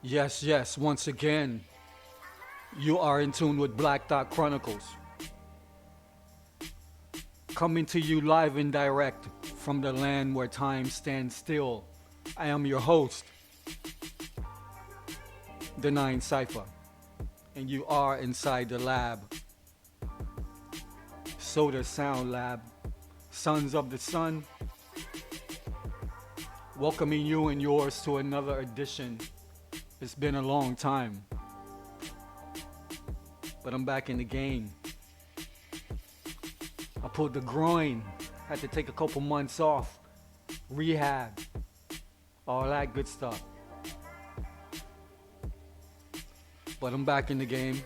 Yes, yes, once again, you are in tune with Black Dot Chronicles. Coming to you live and direct from the land where time stands still. I am your host, the Nine Cypher, and you are inside the lab, Soda Sound Lab, Sons of the Sun, welcoming you and yours to another edition. It's been a long time, but I'm back in the game. I pulled the groin, had to take a couple months off, rehab, all that good stuff. But I'm back in the game.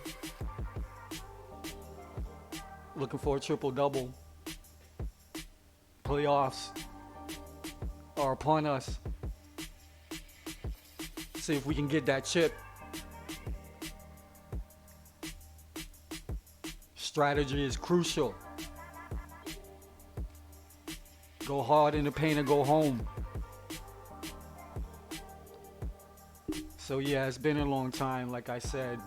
Looking for a triple double. Playoffs are upon us. See if we can get that chip. Strategy is crucial. Go hard in the paint or go home. So yeah, it's been a long time, like I said.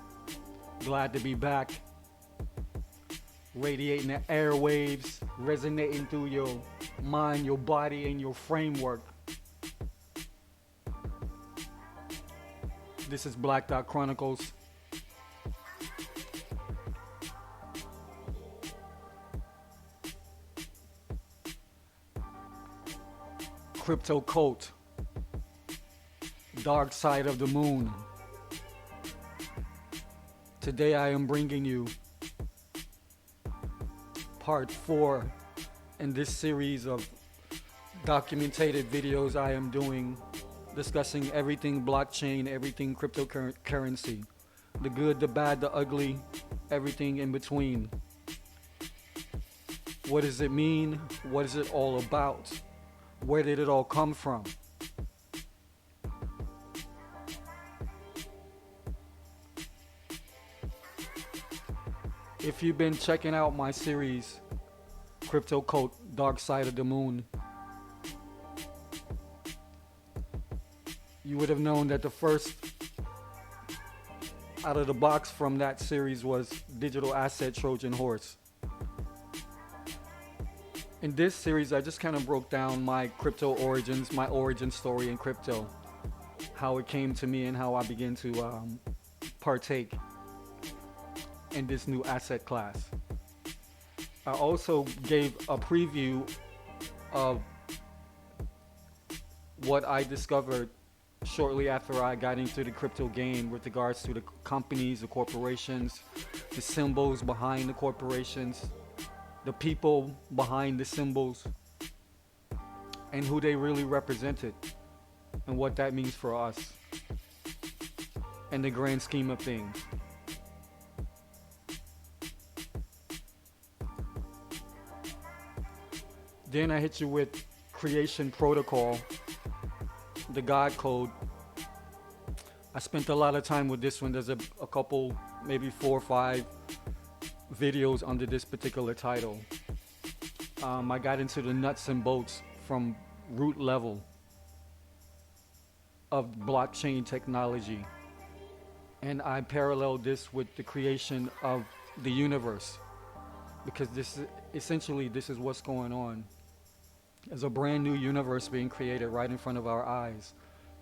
Glad to be back. Radiating the airwaves, resonating through your mind, your body, and your framework. This is Black Dot Chronicles. CRYPTOCULT. Dark Side of the Moon. Today I am bringing you part 4 in this series of documented videos I am doing discussing everything blockchain, everything cryptocurrency, the good, the bad, the ugly, everything in between. What does it mean? What is it all about? Where did it all come from? If you've been checking out my series, CRYPTOCULT, Dark Side of the Moon, you would have known that the first out of the box from that series was digital asset Trojan Horse. In this series, I just kind of broke down my crypto origins, my origin story in crypto, how it came to me and how I began to partake in this new asset class. I also gave a preview of what I discovered shortly after I got into the crypto game with regards to the companies, the corporations, the symbols behind the corporations, the people behind the symbols, and who they really represented, and what that means for us in the grand scheme of things. Then I hit you with creation protocol, the God code. I spent a lot of time with this one. There's a couple, maybe 4 or 5 videos under this particular title. I got into the nuts and bolts from root level of blockchain technology. And I paralleled this with the creation of the universe. Because this is what's going on. There's a brand new universe being created right in front of our eyes.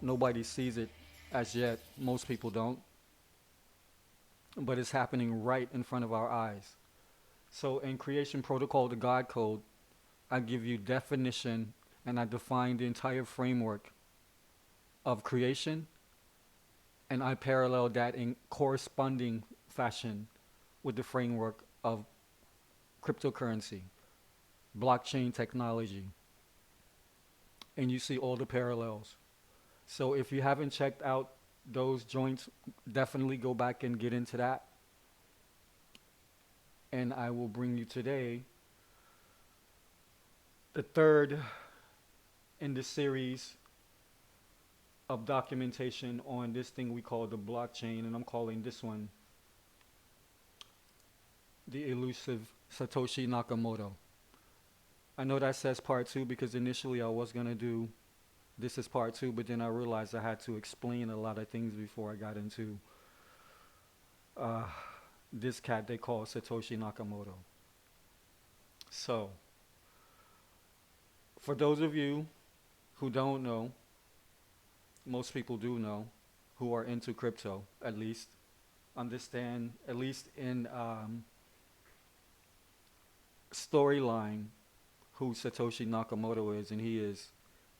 Nobody sees it as yet. Most people don't. But it's happening right in front of our eyes. So in creation protocol, the God code, I give you definition and I define the entire framework of creation, and I parallel that in corresponding fashion with the framework of cryptocurrency, blockchain technology. And you see all the parallels. So if you haven't checked out those joints, definitely go back and get into that. And I will bring you today the third in the series of documentation on this thing we call the blockchain, and I'm calling this one the elusive Satoshi Nakamoto. I know that says part 2 because initially I was going to do This is part two, but then I realized I had to explain a lot of things before I got into uh, this cat they call Satoshi Nakamoto. So, for those of you who don't know, most people do know, who are into crypto at least, understand at least in storyline who Satoshi Nakamoto is, and he has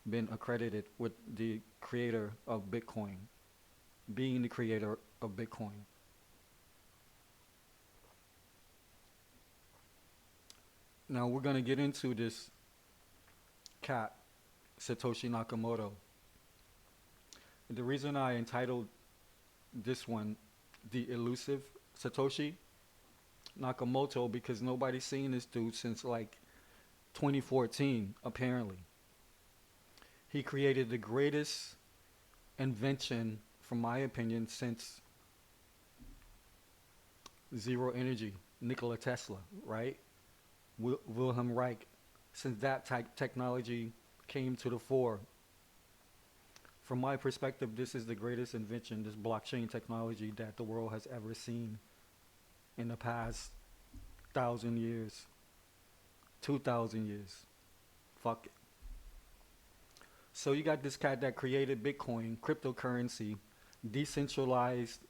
been accredited with the creator of Bitcoin, being the creator of Bitcoin. Now we're going to get into this cat, Satoshi Nakamoto. The reason I entitled this one The Elusive Satoshi Nakamoto, because nobody's seen this dude since like 2014, apparently. He created the greatest invention, from my opinion, since zero energy, Nikola Tesla, right? Wilhelm Reich. Since that technology came to the fore, from my perspective, this is the greatest invention, this blockchain technology, that the world has ever seen in the past 1,000 years, 2,000 years. Fuck it. So you got this cat that created Bitcoin, cryptocurrency, decentralized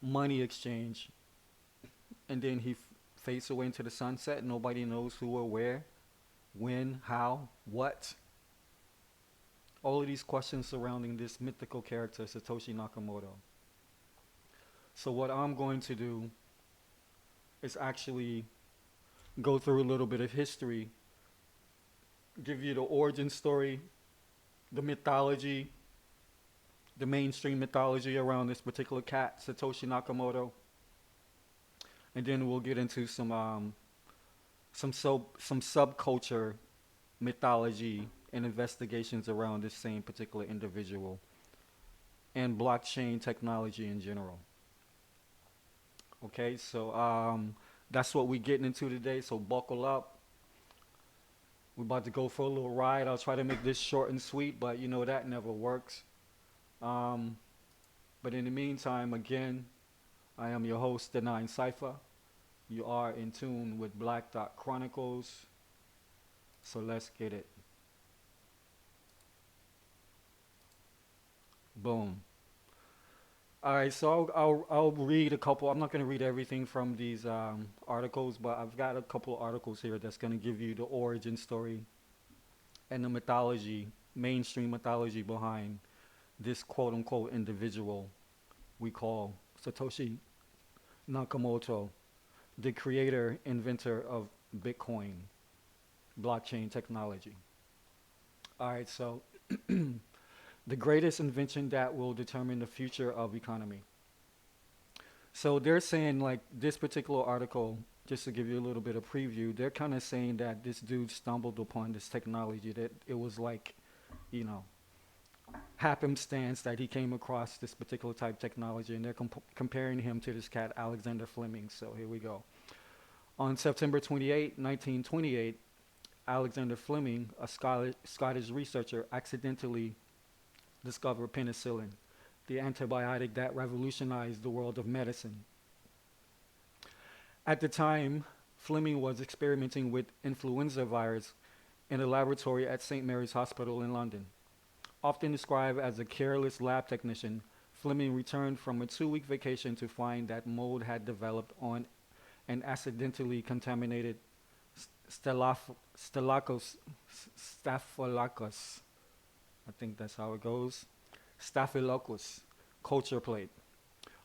money exchange, and then he fades away into the sunset. Nobody knows who or where, when, how, what. All of these questions surrounding this mythical character, Satoshi Nakamoto. So what I'm going to do is actually go through a little bit of history, give you the origin story, the mythology, the mainstream mythology around this particular cat, Satoshi Nakamoto, and then we'll get into some subculture mythology and investigations around this same particular individual and blockchain technology in general. Okay, so that's what we're getting into today, so buckle up. We're about to go for a little ride. I'll try to make this short and sweet, but you know that never works. But in the meantime, again, I am your host, The Nine Cypher. You are in tune with Black Dot Chronicles, so let's get it. Boom. All right, so I'll read a couple. I'm not going to read everything from these articles, but I've got a couple articles here that's going to give you the origin story and the mythology, mainstream mythology behind this quote-unquote individual we call Satoshi Nakamoto, the creator, inventor of Bitcoin, blockchain technology. All right, so the greatest invention that will determine the future of economy. So they're saying, like, this particular article, just to give you a little bit of preview, they're kind of saying that this dude stumbled upon this technology, that it was like, you know, happenstance that he came across this particular type of technology, and they're comparing him to this cat, Alexander Fleming. So here we go. On September 28, 1928, Alexander Fleming, a Scottish researcher, accidentally discovered penicillin, the antibiotic that revolutionized the world of medicine. At the time, Fleming was experimenting with influenza virus in a laboratory at St. Mary's Hospital in London. Often described as a careless lab technician, Fleming returned from a 2-week vacation to find that mold had developed on an accidentally contaminated Staphylococcus. I think that's how it goes. Staphylococcus culture plate.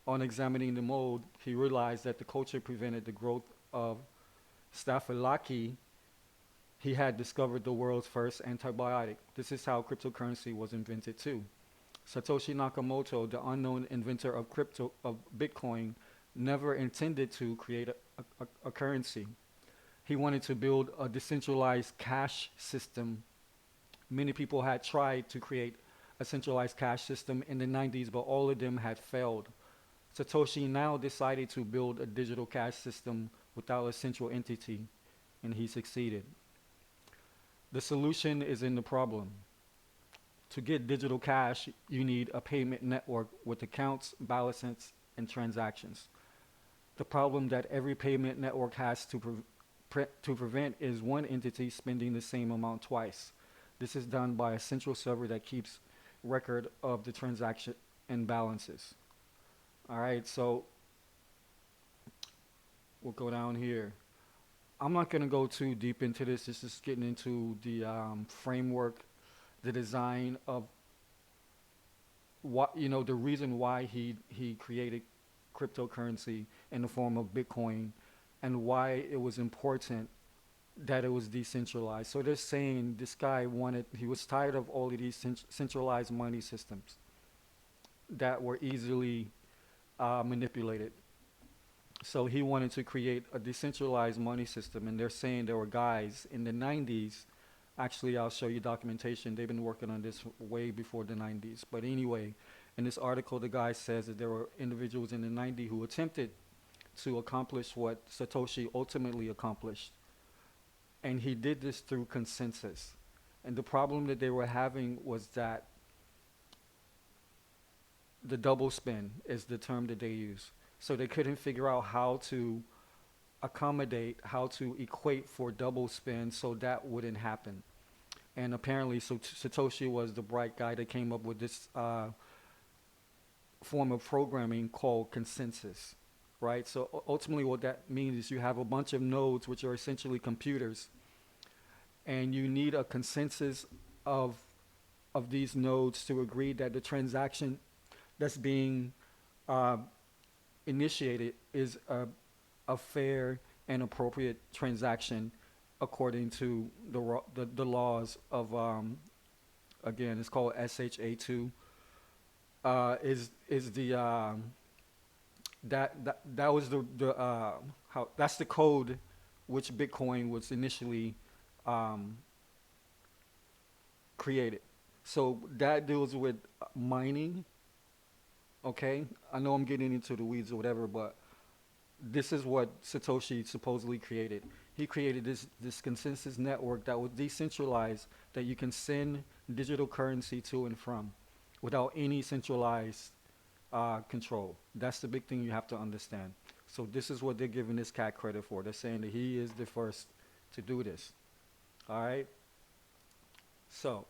On examining the mold, he realized that the culture prevented the growth of Staphylococcus. He had discovered the world's first antibiotic. This is how cryptocurrency was invented too. Satoshi Nakamoto, the unknown inventor of Bitcoin, never intended to create a currency. He wanted to build a decentralized cash system. Many people had tried to create a centralized cash system in the 90s, but all of them had failed. Satoshi now decided to build a digital cash system without a central entity, and he succeeded. The solution is in the problem. To get digital cash, you need a payment network with accounts, balances, and transactions. The problem that every payment network has to prevent is one entity spending the same amount twice. This is done by a central server that keeps record of the transaction and balances. All right, so we'll go down here. I'm not going to go too deep into this. This is getting into the framework, the design of what, the reason why he created cryptocurrency in the form of Bitcoin, and why it was important that it was decentralized. So they're saying this guy he was tired of all of these centralized money systems that were easily manipulated. So he wanted to create a decentralized money system, and they're saying there were guys in the 90s. Actually, I'll show you documentation. They've been working on this way before the 90s. But anyway, in this article, the guy says that there were individuals in the 90s who attempted to accomplish what Satoshi ultimately accomplished. And he did this through consensus. And the problem that they were having was that the double spin is the term that they use. So they couldn't figure out how to accommodate, how to equate for double spin so that wouldn't happen. And apparently, so Satoshi was the bright guy that came up with this form of programming called consensus, right? So ultimately what that means is you have a bunch of nodes, which are essentially computers, and you need a consensus of these nodes to agree that the transaction that's being initiated is a fair and appropriate transaction according to the laws of again, it's called SHA-2. Is the that was the how that's the code which Bitcoin was initially created. So that deals with mining. Okay, I know I'm getting into the weeds or whatever, but this is what Satoshi supposedly created. He created this consensus network that was decentralized, that you can send digital currency to and from without any centralized control. That's the big thing you have to understand. So this is what they're giving this cat credit for. They're saying that he is the first to do this. All right. So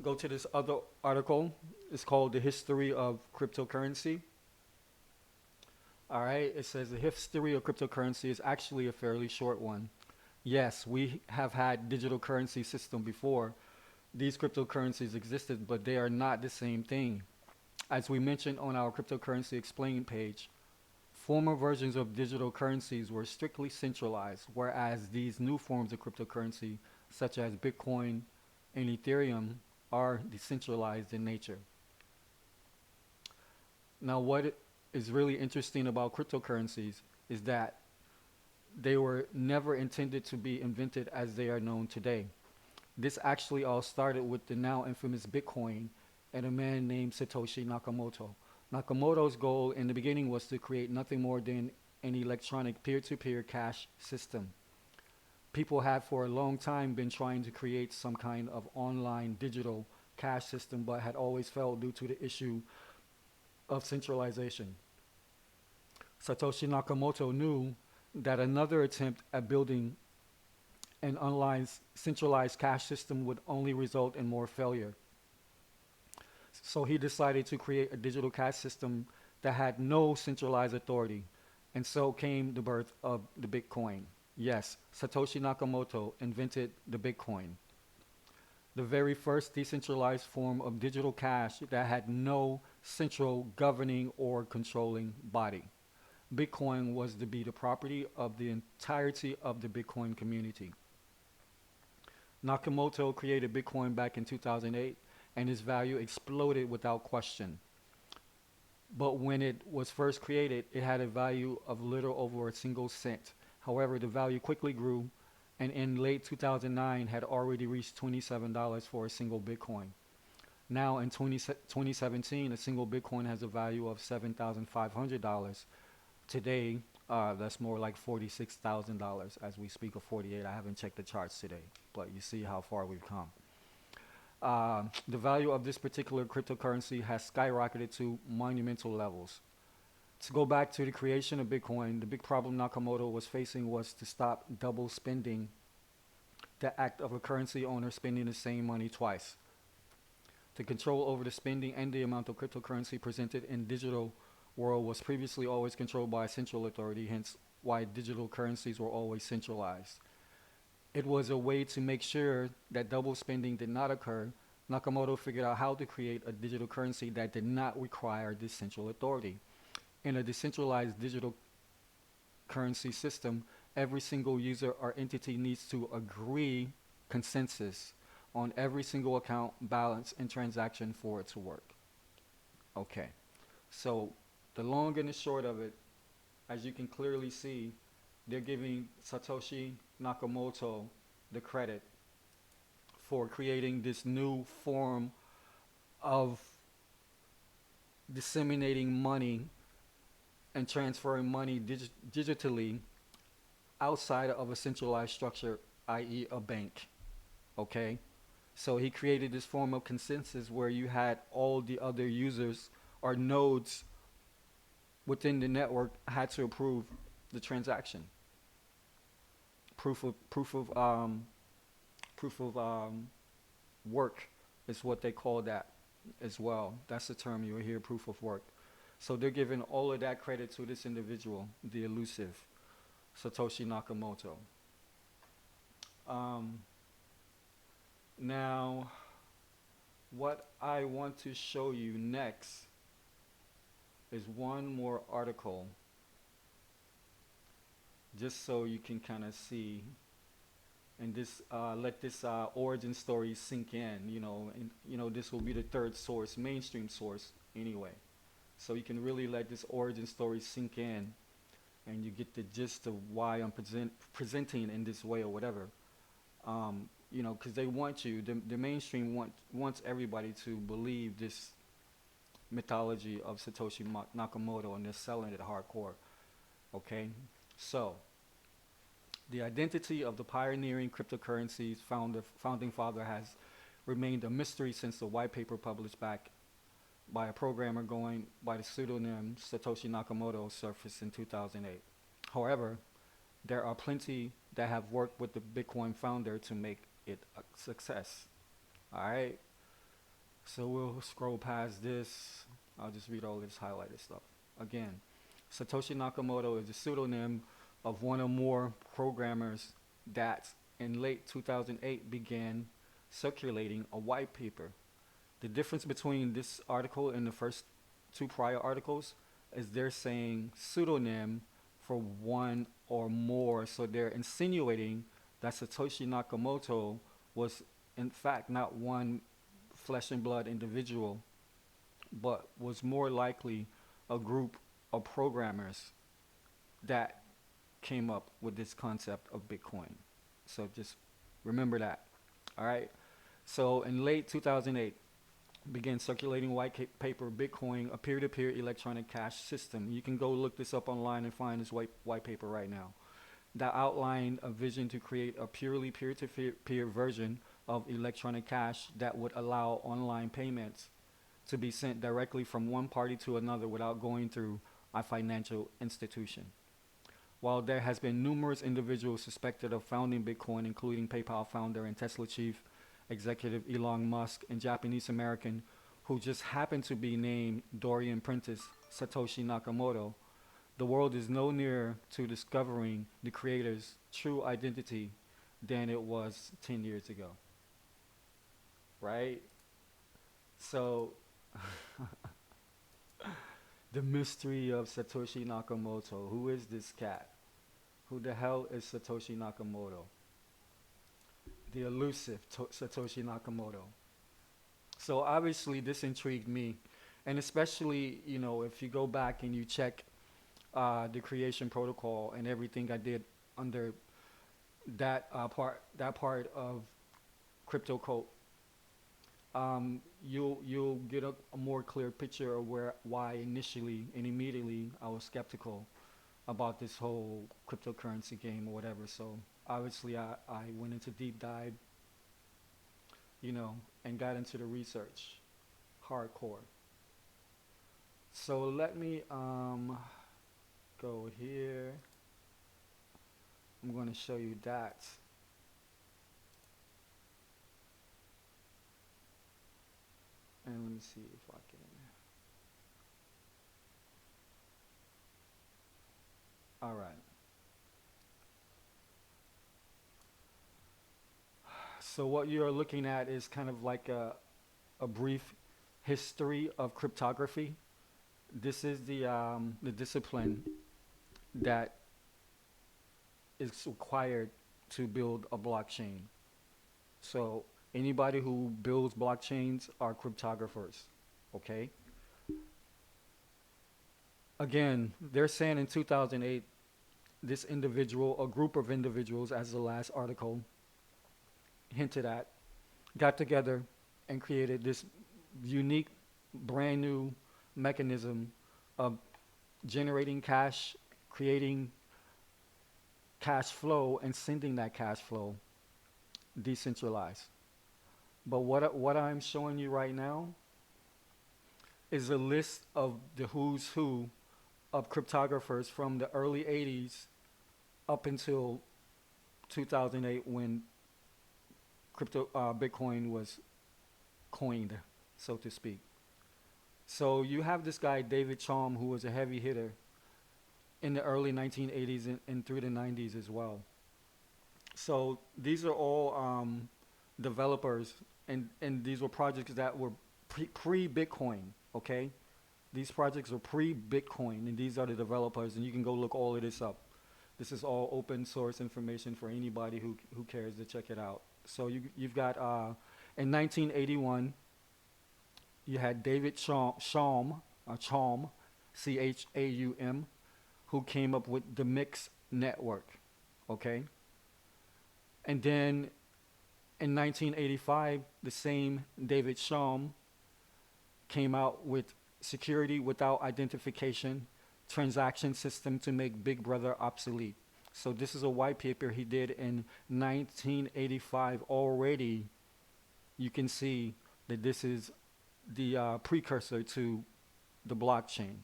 go to this other article. It's called The History of Cryptocurrency. All right, it says the history of cryptocurrency is actually a fairly short one. Yes, we have had digital currency system before. These cryptocurrencies existed, but they are not the same thing. As we mentioned on our cryptocurrency explained page, former versions of digital currencies were strictly centralized, whereas these new forms of cryptocurrency, such as Bitcoin and Ethereum, are decentralized in nature. Now, what is really interesting about cryptocurrencies is that they were never intended to be invented as they are known today. This actually all started with the now infamous Bitcoin and a man named Satoshi Nakamoto. Nakamoto's goal in the beginning was to create nothing more than an electronic peer-to-peer cash system. People had for a long time been trying to create some kind of online digital cash system, but had always failed due to the issue of centralization. Satoshi Nakamoto knew that another attempt at building an online centralized cash system would only result in more failure. So he decided to create a digital cash system that had no centralized authority, and so came the birth of the Bitcoin. Yes, Satoshi Nakamoto invented the Bitcoin, the very first decentralized form of digital cash that had no central governing or controlling body. Bitcoin was to be the property of the entirety of the Bitcoin community. Nakamoto created Bitcoin back in 2008, and its value exploded without question. But when it was first created, it had a value of little over a single cent. However, the value quickly grew, and in late 2009 had already reached $27 for a single Bitcoin. Now in 2017, a single Bitcoin has a value of $7,500. Today, that's more like $46,000 as we speak, of 48. I haven't checked the charts today, but you see how far we've come. The value of this particular cryptocurrency has skyrocketed to monumental levels. To go back to the creation of Bitcoin, the big problem Nakamoto was facing was to stop double spending, the act of a currency owner spending the same money twice. The control over the spending and the amount of cryptocurrency presented in digital world was previously always controlled by a central authority, hence why digital currencies were always centralized. It was a way to make sure that double spending did not occur. Nakamoto figured out how to create a digital currency that did not require this central authority. In a decentralized digital currency system, every single user or entity needs to agree consensus on every single account, balance, and transaction for it to work. Okay, so the long and the short of it, as you can clearly see, they're giving Satoshi Nakamoto the credit for creating this new form of disseminating money and transferring money digitally outside of a centralized structure, i.e. a bank. Okay? So he created this form of consensus where you had all the other users or nodes within the network had to approve the transaction. Proof of work is what they call that as well. That's the term you'll hear, proof of work. So they're giving all of that credit to this individual, the elusive Satoshi Nakamoto. Now, what I want to show you next is one more article, just so you can kind of see, and this let this origin story sink in. And this will be the third source, mainstream source, anyway. So you can really let this origin story sink in, and you get the gist of why I'm presenting in this way or whatever. Because they want you, the mainstream wants everybody to believe this mythology of Satoshi Nakamoto, and they're selling it hardcore. Okay, so the identity of the pioneering cryptocurrency's founding father has remained a mystery since the white paper published back by a programmer going by the pseudonym Satoshi Nakamoto surfaced in 2008. However, there are plenty that have worked with the Bitcoin founder to make it a success. All right, so we'll scroll past this. I'll just read all this highlighted stuff. Again, Satoshi Nakamoto is a pseudonym of one or more programmers that in late 2008 began circulating a white paper. The difference between this article and the first two prior articles is they're saying pseudonym for one or more, so they're insinuating that Satoshi Nakamoto was in fact not one flesh and blood individual, but was more likely a group of programmers that came up with this concept of Bitcoin. So just remember that. All right. So in late 2008, began circulating white paper Bitcoin, a peer-to-peer electronic cash system. You can go look this up online and find this white paper right now. That outlined a vision to create a purely peer-to-peer version of electronic cash that would allow online payments to be sent directly from one party to another without going through a financial institution. While there has been numerous individuals suspected of founding Bitcoin, including PayPal founder and Tesla chief executive Elon Musk and Japanese American who just happened to be named Dorian Prentice Satoshi Nakamoto, the world is no nearer to discovering the creator's true identity than it was 10 years ago. Right? So, the mystery of Satoshi Nakamoto. Who is this cat? Who the hell is Satoshi Nakamoto? The elusive Satoshi Nakamoto. So obviously this intrigued me, and especially if you go back and you check the creation protocol and everything I did under that part of CryptoCult, you'll get a more clear picture of why initially and immediately I was skeptical about this whole cryptocurrency game or whatever. So obviously I went into deep dive you know, and got into the research hardcore. So let me go here. I'm going to show you that. And let me see if I can. All right. So what you're looking at is kind of like a brief history of cryptography. This is the discipline that is required to build a blockchain. So anybody who builds blockchains are cryptographers. Okay. Again, they're saying in 2008, this individual, a group of individuals, as the last article hinted at, got together and created this unique, brand new mechanism of generating cash, creating cash flow, and sending that cash flow decentralized. But what I'm showing you right now is a list of the who's who of cryptographers from the early 80s up until 2008 when Bitcoin was coined, so to speak. So you have this guy, David Chaum, who was a heavy hitter in the early 1980s and through the 90s as well. So these are all developers, and these were projects that were pre-Bitcoin, okay? These projects are pre-Bitcoin, and these are the developers, and you can go look all of this up. This is all open source information for anybody who cares to check it out. So you've got, in 1981, you had David Chaum, Chaum, who came up with the Mix network, okay? And then in 1985, the same David Chaum came out with security without identification transaction system to make Big Brother obsolete. So this is a white paper he did in 1985 already. You can see that this is the precursor to the blockchain,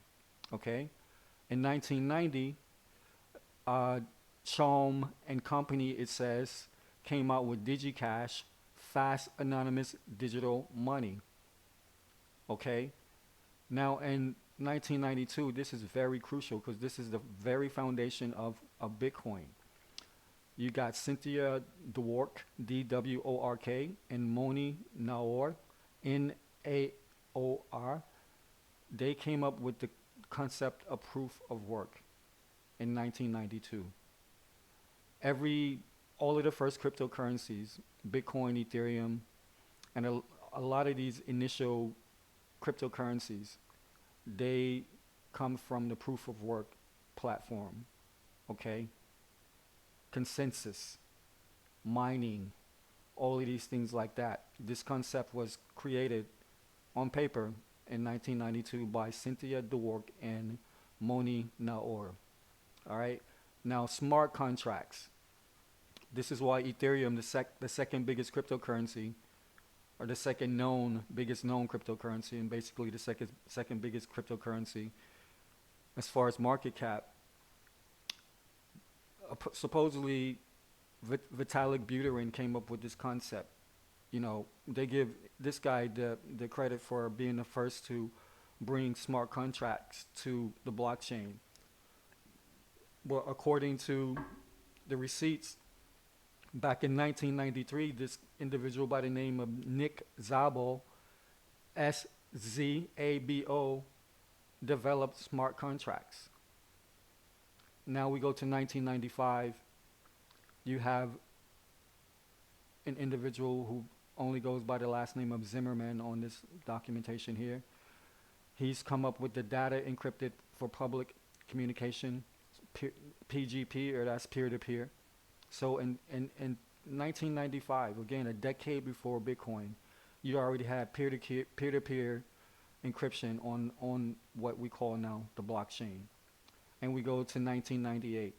okay? In 1990, Chaum and company, it says, came out with DigiCash, fast anonymous digital money, okay? Now in 1992, this is very crucial because this is the very foundation of Bitcoin. You got Cynthia Dwork, D-W-O-R-K, and Moni Naor, N-A-O-R. They came up with the concept of proof of work in 1992. All of the first cryptocurrencies, Bitcoin, Ethereum, and a lot of these initial cryptocurrencies, they come from the proof of work platform, okay? Consensus, mining, all of these things like that. This concept was created on paper in 1992 by Cynthia Dwork and Moni Naor. All right. Now, smart contracts. This is why Ethereum, the second biggest cryptocurrency, or the second biggest known cryptocurrency, and basically the second biggest cryptocurrency as far as market cap. Supposedly, Vitalik Buterin came up with this concept. You know, they give this guy the credit for being the first to bring smart contracts to the blockchain. But according to the receipts, back in 1993, this individual by the name of Nick Szabo, Szabo, developed smart contracts. Now we go to 1995. You have an individual who only goes by the last name of Zimmerman on this documentation here. He's come up with the data encrypted for public communication, PGP, or that's peer-to-peer. So in 1995, again, a decade before Bitcoin, you already had peer-to-peer encryption on what we call now the blockchain. And we go to 1998.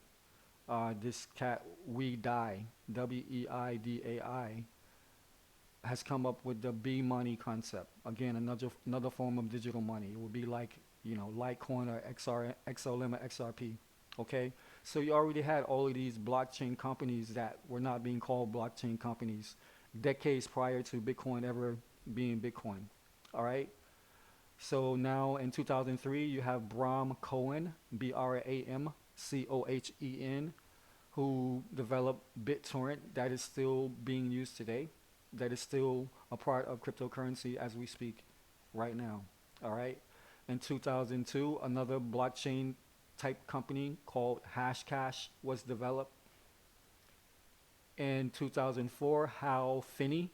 This cat, Weidai, W-E-I-D-A-I, has come up with the B money concept. Again, another form of digital money. It would be like, Litecoin or XRM or XRP. Okay, so you already had all of these blockchain companies that were not being called blockchain companies decades prior to Bitcoin ever being Bitcoin. All right. So now in 2003, you have Bram Cohen, BRAMCOHEN, who developed BitTorrent that is still being used today, that is still a part of cryptocurrency as we speak right now. All right. In 2002, another blockchain type company called Hashcash was developed. In 2004, Hal Finney,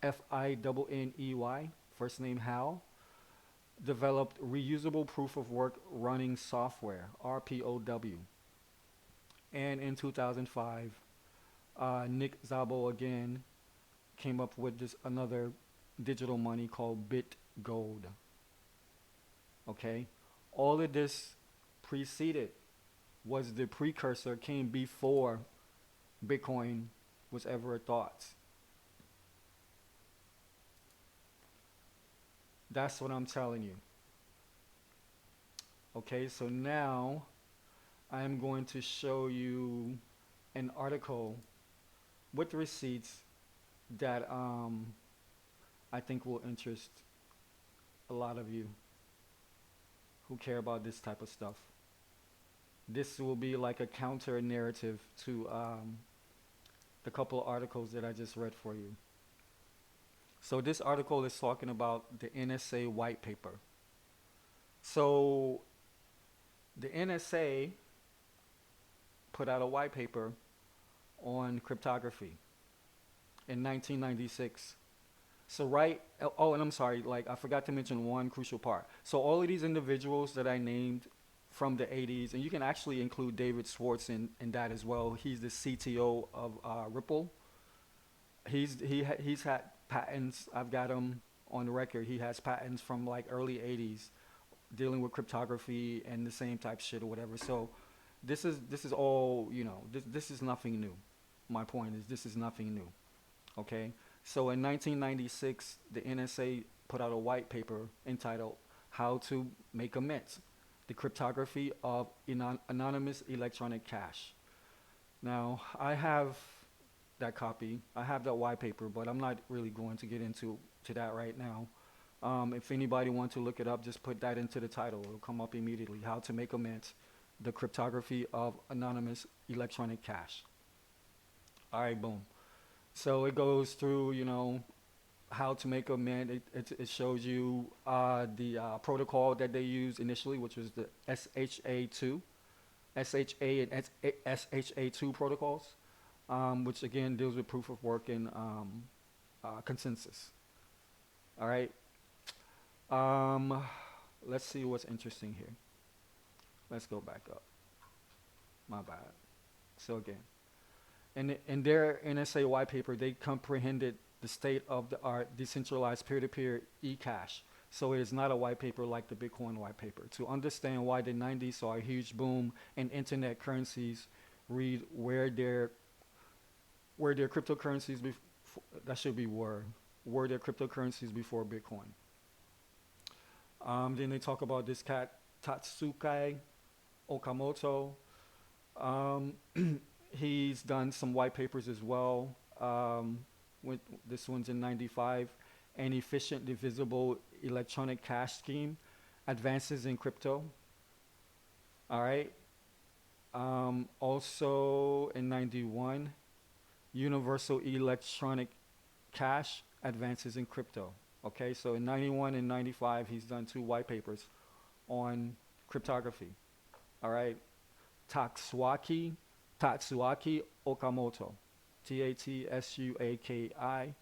Finney, first name Hal, developed reusable proof of work running software, RPOW. And in 2005, Nick Szabo again came up with this another digital money called BitGold. Okay, all of this preceded was the precursor, came before Bitcoin was ever a thought. That's what I'm telling you. Okay, so now I am going to show you an article with receipts that I think will interest a lot of you who care about this type of stuff. This will be like a counter narrative to the couple of articles that I just read for you. So this article is talking about the NSA white paper. So the NSA put out a white paper on cryptography in 1996. So and I'm sorry, like I forgot to mention one crucial part. So all of these individuals that I named from the 80s, and you can actually include David Schwartz in that as well. He's the CTO of Ripple. He's had patents. I've got him on the record. He has patents from like early 80s dealing with cryptography and the same type shit or whatever. So this is all, this is nothing new. My point is this is nothing new. Okay? So in 1996, the NSA put out a white paper entitled How to Make a Mint, the Cryptography of Anonymous Electronic Cash. Now, I have that copy. I have that white paper, but I'm not really going to get into that right now. If anybody wants to look it up, just put that into the title. It'll come up immediately. How to Make a Mint, the Cryptography of Anonymous Electronic Cash. All right, boom. So it goes through, how to make a mint. It shows you the protocol that they used initially, which was the SHA-2, SHA and SHA-2 protocols, which again deals with proof of work and consensus. All right. Let's see what's interesting here. Let's go back up. My bad. So again, in their NSA white paper, they comprehended the state-of-the-art decentralized peer-to-peer eCash. So it is not a white paper like the Bitcoin white paper. To understand why the 90s saw a huge boom in internet currencies, read where their cryptocurrencies were their cryptocurrencies before Bitcoin. Then they talk about this cat Tatsuki Okamoto. He's done some white papers as well. This one's in 95. An efficient divisible electronic cash scheme, advances in crypto. All right. Also in 91, universal electronic cash, advances in crypto. Okay, so in 91 and 95, he's done 2 white papers on cryptography. All right. Tatsuaki Okamoto. Tatsuaki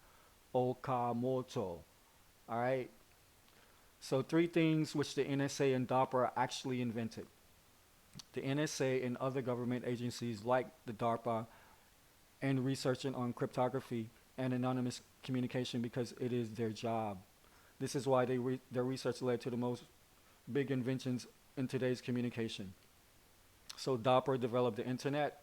Okamoto. All right. So 3 things which the NSA and DARPA actually invented. The NSA and other government agencies like the DARPA and researching on cryptography and anonymous communication because it is their job. This is why their research led to the most big inventions in today's communication. So DARPA developed the internet.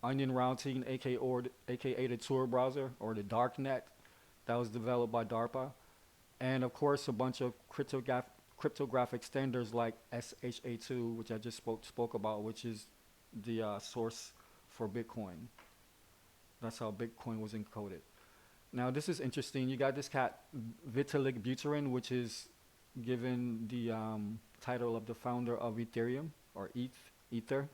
onion routing, aka the Tor browser or the darknet that was developed by DARPA, and of course a bunch of cryptographic standards like SHA-2, which I just spoke about, which is the source for Bitcoin. That's how Bitcoin was encoded. Now this is interesting. You got this cat Vitalik Buterin, which is given the title of the founder of Ethereum or Ether.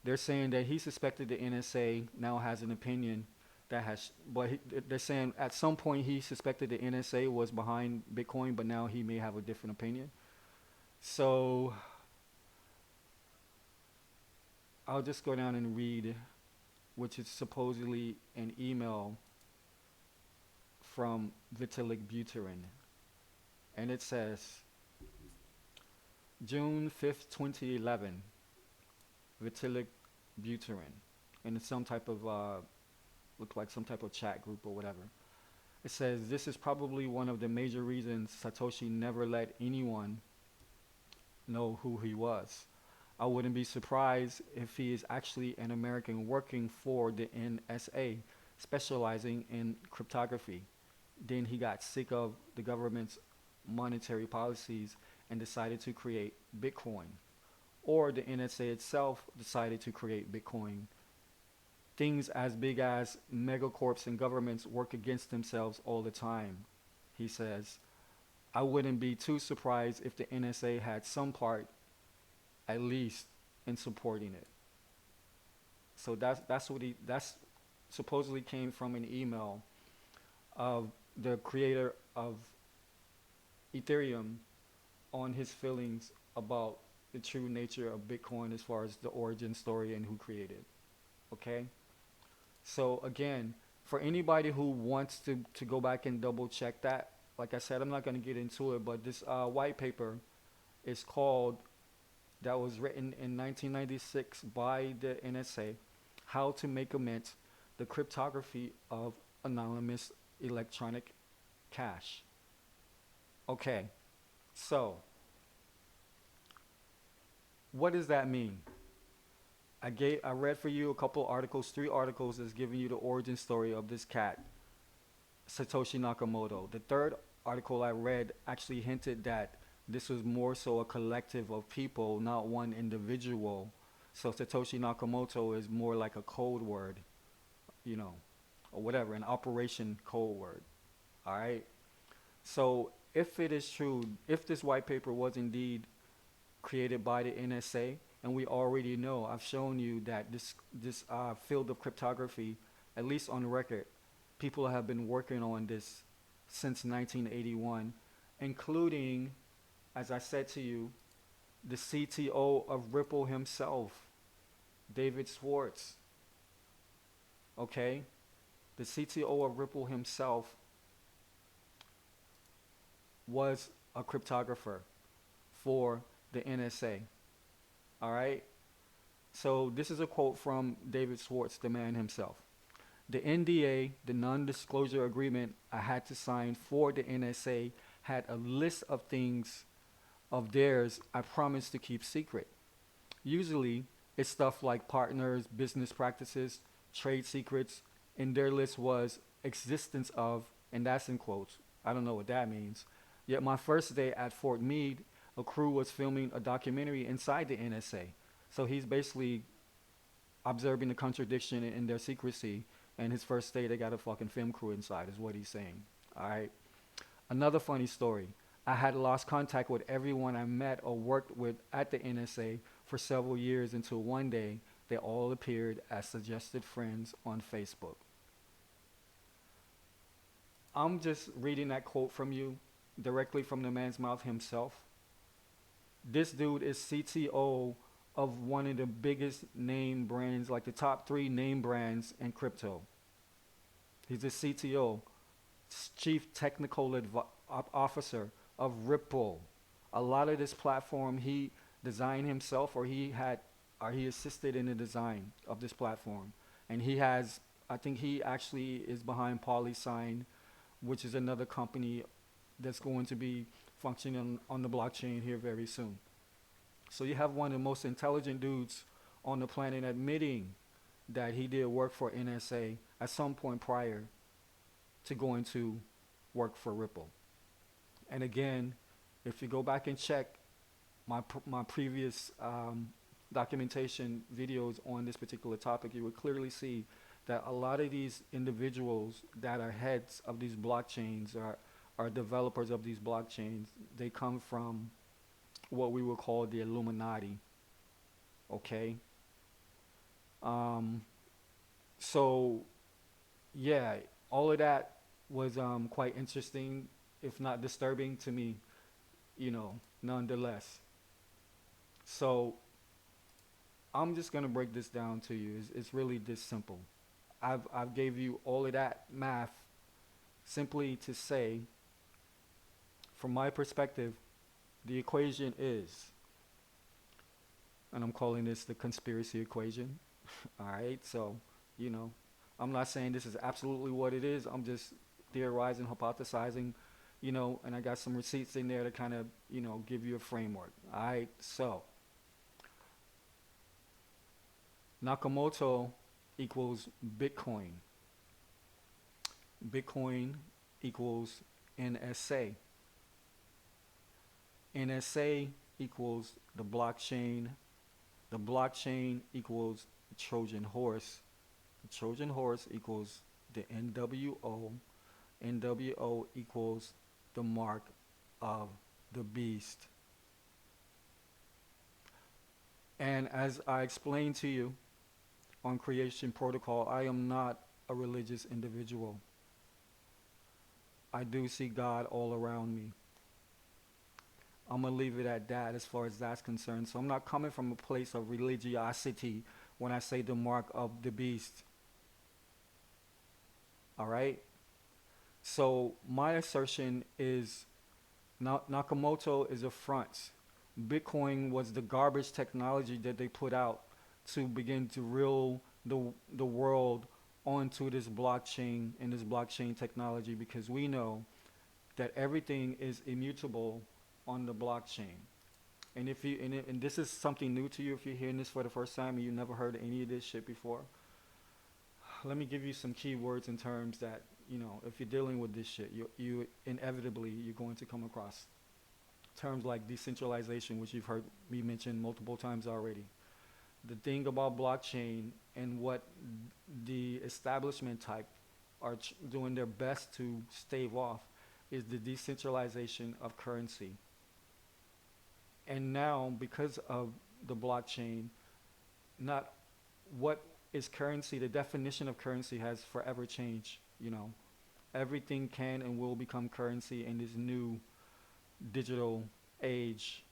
They're saying that he suspected the NSA now has an opinion that has, but they're saying at some point he suspected the NSA was behind Bitcoin, but now he may have a different opinion. So I'll just go down and read, which is supposedly an email from Vitalik Buterin. And it says, June 5th, 2011, Vitalik Buterin, in some type of, looked like some type of chat group or whatever. It says, this is probably one of the major reasons Satoshi never let anyone know who he was. I wouldn't be surprised if he is actually an American working for the NSA, specializing in cryptography. Then he got sick of the government's monetary policies and decided to create Bitcoin. Or the NSA itself decided to create Bitcoin. Things as big as megacorps and governments work against themselves all the time, he says. I wouldn't be too surprised if the NSA had some part, at least, in supporting it. So that's supposedly came from an email of the creator of Ethereum on his feelings about the true nature of Bitcoin as far as the origin story and who created it. Okay? So again, for anybody who wants to go back and double check that, like I said, I'm not going to get into it, but this white paper is called, that was written in 1996 by the NSA, How to Make a Mint, the Cryptography of Anonymous Electronic Cash. Okay, so what does that mean? I read for you a couple articles, 3 articles that's giving you the origin story of this cat, Satoshi Nakamoto. The third article I read actually hinted that this was more so a collective of people, not one individual. So Satoshi Nakamoto is more like a code word, you know, or whatever, an operation code word. All right. So if it is true, if this white paper was indeed created by the NSA, and we already know, I've shown you that this field of cryptography, at least on record, people have been working on this since 1981, including, as I said to you, the CTO of Ripple himself, David Schwartz. Okay? The CTO of Ripple himself was a cryptographer for the NSA. All right? So this is a quote from David Schwartz, the man himself. The NDA, the non-disclosure agreement I had to sign for the NSA, had a list of things of theirs I promised to keep secret. Usually, it's stuff like partners, business practices, trade secrets, and their list was existence of, and that's in quotes. I don't know what that means. Yet my first day at Fort Meade, a crew was filming a documentary inside the NSA. So he's basically observing the contradiction in their secrecy. And his first day, they got a fucking film crew inside, is what he's saying. All right. Another funny story. I had lost contact with everyone I met or worked with at the NSA for several years until one day they all appeared as suggested friends on Facebook. I'm just reading that quote from you directly from the man's mouth himself. This dude is CTO of one of the biggest name brands, like the top 3 name brands in crypto. He's the CTO, Chief Technical Officer of Ripple. A lot of this platform he designed himself, or he assisted in the design of this platform. And he has, I think he actually is behind PolySign, which is another company that's going to be functioning on the blockchain here very soon. So you have one of the most intelligent dudes on the planet admitting that he did work for NSA at some point prior to going to work for Ripple. And again, if you go back and check my previous documentation videos on this particular topic, you would clearly see that a lot of these individuals that are heads of these blockchains are developers of these blockchains. They come from what we would call the Illuminati. Okay. Um, so yeah, all of that was quite interesting, if not disturbing to me, nonetheless. So I'm just gonna break this down to you. It's really this simple. I've gave you all of that math simply to say, from my perspective, the equation is, and I'm calling this the conspiracy equation. All right, so I'm not saying this is absolutely what it is. I'm just theorizing, hypothesizing, and I got some receipts in there to kind of give you a framework. All right, so Nakamoto equals Bitcoin. Bitcoin equals NSA. NSA equals the blockchain. The blockchain equals the Trojan Horse. The Trojan Horse equals the NWO. NWO equals the mark of the beast. And as I explained to you on Creation Protocol, I am not a religious individual. I do see God all around me. I'm going to leave it at that as far as that's concerned. So I'm not coming from a place of religiosity when I say the mark of the beast. All right? So my assertion is Nakamoto is a front. Bitcoin was the garbage technology that they put out to begin to reel the world onto this blockchain and this blockchain technology, because we know that everything is immutable on the blockchain. And if you and this is something new to you, if you're hearing this for the first time and you never heard any of this shit before, let me give you some key words and terms that if you're dealing with this shit, you inevitably you're going to come across terms like decentralization, which you've heard me mention multiple times already. The thing about blockchain and what the establishment type are doing their best to stave off is the decentralization of currency. And now, because of the blockchain, not what is currency, the definition of currency has forever changed. Everything can and will become currency in this new digital age,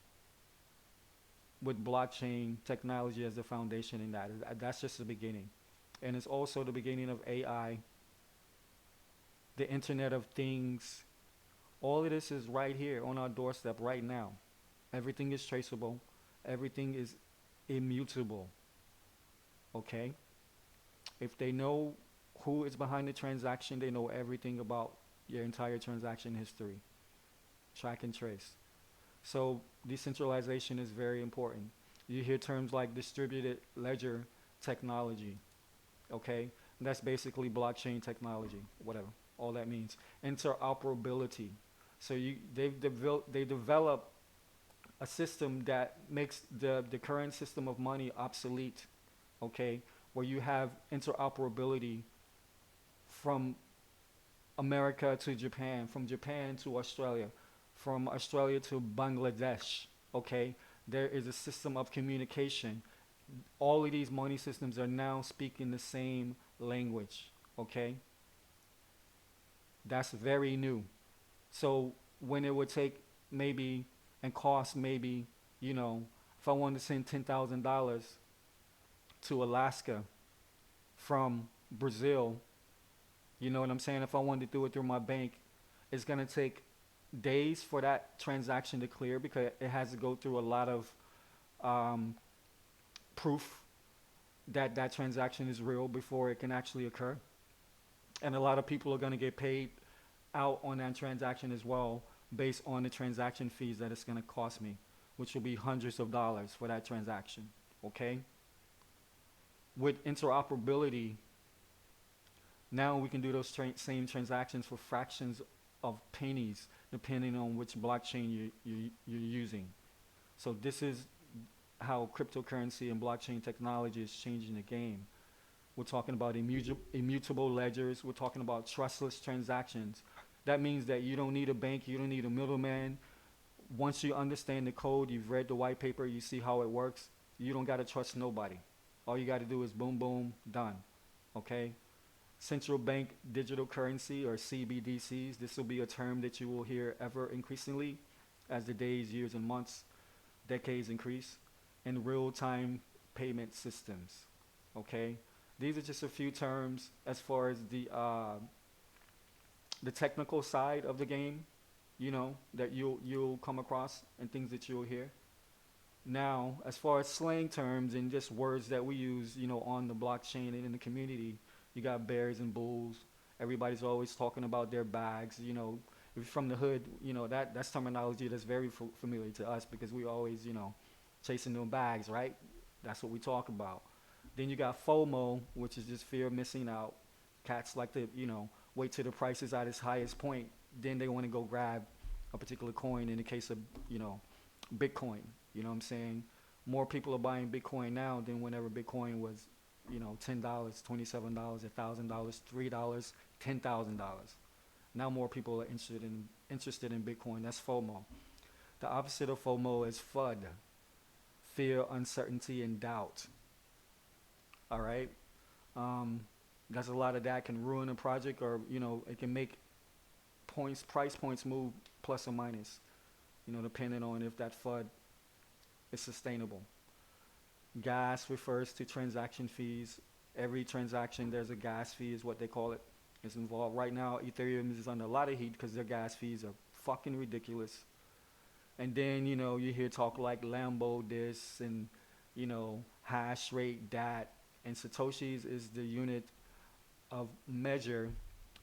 with blockchain technology as the foundation in that. That's just the beginning. And it's also the beginning of AI, the Internet of Things. All of this is right here on our doorstep right now. Everything is traceable. Everything is immutable. Okay? If they know who is behind the transaction, they know everything about your entire transaction history. Track and trace. So decentralization is very important. You hear terms like distributed ledger technology. Okay? And that's basically blockchain technology, whatever. All that means. Interoperability. So they develop a system that makes the current system of money obsolete, okay, where you have interoperability from America to Japan, from Japan to Australia, from Australia to Bangladesh, okay? There is a system of communication. All of these money systems are now speaking the same language, okay? That's very new. So when it would take maybe and cost maybe, if I wanted to send $10,000 to Alaska from Brazil, you know what I'm saying? If I wanted to do it through my bank, it's going to take days for that transaction to clear, because it has to go through a lot of proof that that transaction is real before it can actually occur. And a lot of people are going to get paid out on that transaction as well, based on the transaction fees that it's going to cost me, which will be hundreds of dollars for that transaction, okay? With interoperability, now we can do those same transactions for fractions of pennies, depending on which blockchain you're using. So this is how cryptocurrency and blockchain technology is changing the game. We're talking about immutable ledgers. We're talking about trustless transactions. That means that you don't need a bank, you don't need a middleman. Once you understand the code, you've read the white paper, you see how it works, you don't got to trust nobody. All you got to do is boom, boom, done. Okay? Central bank digital currency, or CBDCs, this will be a term that you will hear ever increasingly as the days, years, and months, decades increase. And real-time payment systems. Okay? These are just a few terms as far as the technical side of the game, that you'll come across and things that you'll hear. Now, as far as slang terms and just words that we use, on the blockchain and in the community, you got bears and bulls. Everybody's always talking about their bags. If you're from the hood, that's terminology that's very familiar to us because we always, chasing them bags, right? That's what we talk about. Then you got FOMO, which is just fear of missing out. Cats like to, wait till the price is at its highest point. Then they want to go grab a particular coin in the case of, Bitcoin. You know what I'm saying? More people are buying Bitcoin now than whenever Bitcoin was, $10, $27, $1,000, $3, $10,000. Now more people are interested in Bitcoin. That's FOMO. The opposite of FOMO is FUD, fear, uncertainty, and doubt. All right? There's a lot of that can ruin a project, or it can make price points move plus or minus, depending on if that FUD is sustainable. Gas refers to transaction fees. Every transaction, there's a gas fee, is what they call it. It's involved. Right now, Ethereum is under a lot of heat because their gas fees are fucking ridiculous. And then, you hear talk like Lambo this and, hash rate that. And Satoshis is the unit of measure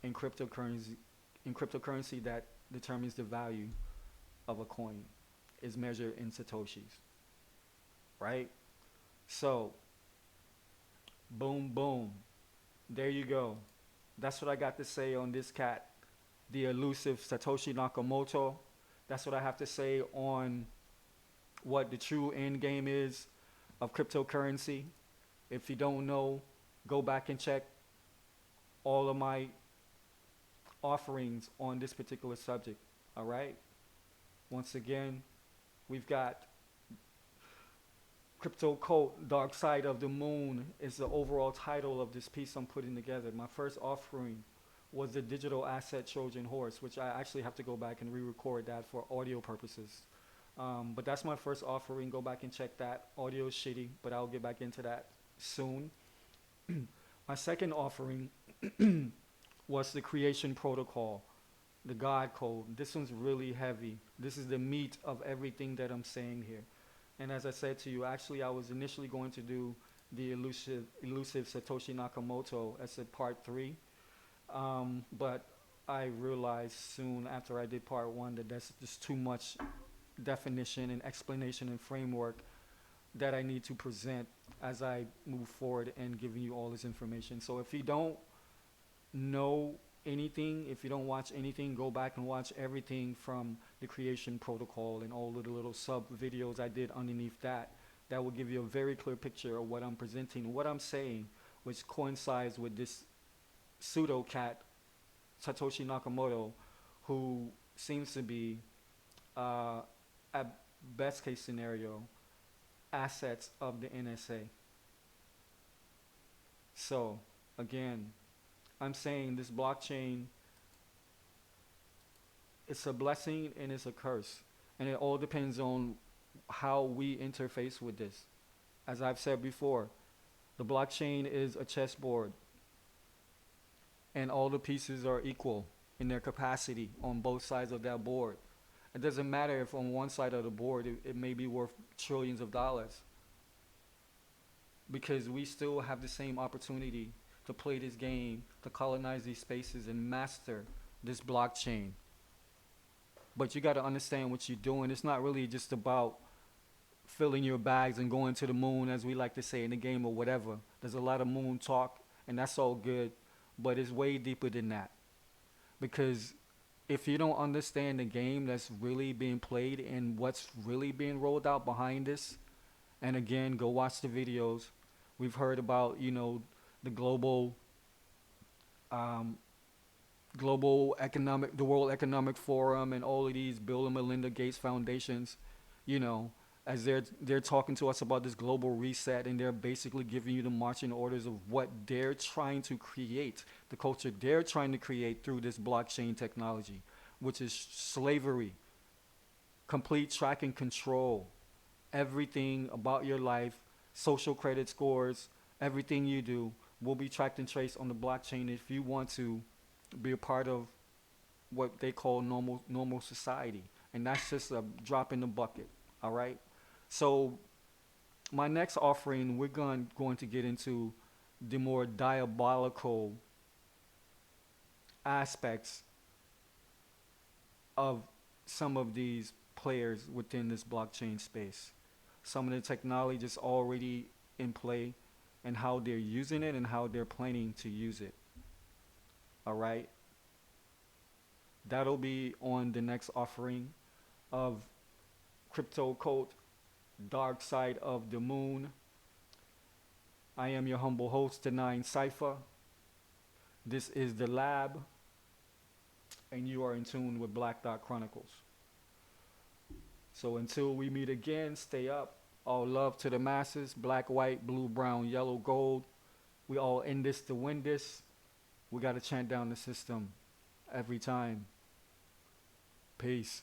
in cryptocurrency that determines the value of a coin is measured in Satoshis. Right? So, boom, boom. There you go. That's what I got to say on this cat, the elusive Satoshi Nakamoto. That's what I have to say on what the true end game is of cryptocurrency. If you don't know, go back and check all of my offerings on this particular subject. All right? Once again, we've got CRYPTOCULT, Dark Side of the Moon is the overall title of this piece I'm putting together. My first offering was the digital asset Trojan Horse, which I actually have to go back and re-record that for audio purposes. But that's my first offering. Go back and check that. Audio is shitty, but I'll get back into that soon. My second offering was the creation protocol, the God code. This one's really heavy. This is the meat of everything that I'm saying here. And as I said to you, actually, I was initially going to do the elusive Satoshi Nakamoto as a part 3. But I realized soon after I did part 1 that that's just too much definition and explanation and framework that I need to present as I move forward and giving you all this information. So if you don't know anything, if you don't watch anything, go back and watch everything from the creation protocol and all of the little sub videos I did underneath that. That will give you a very clear picture of what I'm presenting, what I'm saying, which coincides with this pseudo cat, Satoshi Nakamoto, who seems to be, at best case scenario, assets of the NSA. So, again, I'm saying this blockchain, it's a blessing and it's a curse. And it all depends on how we interface with this. As I've said before, the blockchain is a chessboard. And all the pieces are equal in their capacity on both sides of that board. It doesn't matter if on one side of the board it may be worth trillions of dollars. Because we still have the same opportunity to play this game, to colonize these spaces and master this blockchain. But you got to understand what you're doing. It's not really just about filling your bags and going to the moon, as we like to say in the game or whatever. There's a lot of moon talk, and that's all good, but it's way deeper than that. Because if you don't understand the game that's really being played and what's really being rolled out behind this, and again, go watch the videos. We've heard about, the um, global economic, the World Economic Forum, and all of these Bill and Melinda Gates foundations, you know, as they're talking to us about this global reset, and they're basically giving you the marching orders of what they're trying to create, the culture they're trying to create through this blockchain technology, which is slavery, complete track and control, everything about your life, social credit scores, everything you do will be tracked and traced on the blockchain if you want to be a part of what they call normal society. And that's just a drop in the bucket. All right. So my next offering, we're going to get into the more diabolical aspects of some of these players within this blockchain space. Some of the technology is already in play, and how they're using it and how they're planning to use it. All right. That'll be on the next offering of CryptoCult, Dark Side of the Moon. I am your humble host, the Nine Cypher. This is the lab, and you are in tune with Black Dot Chronicles. So until we meet again, stay up. All love to the masses. Black, white, blue, brown, yellow, gold. We all in this to win this. We got to chant down the system every time. Peace.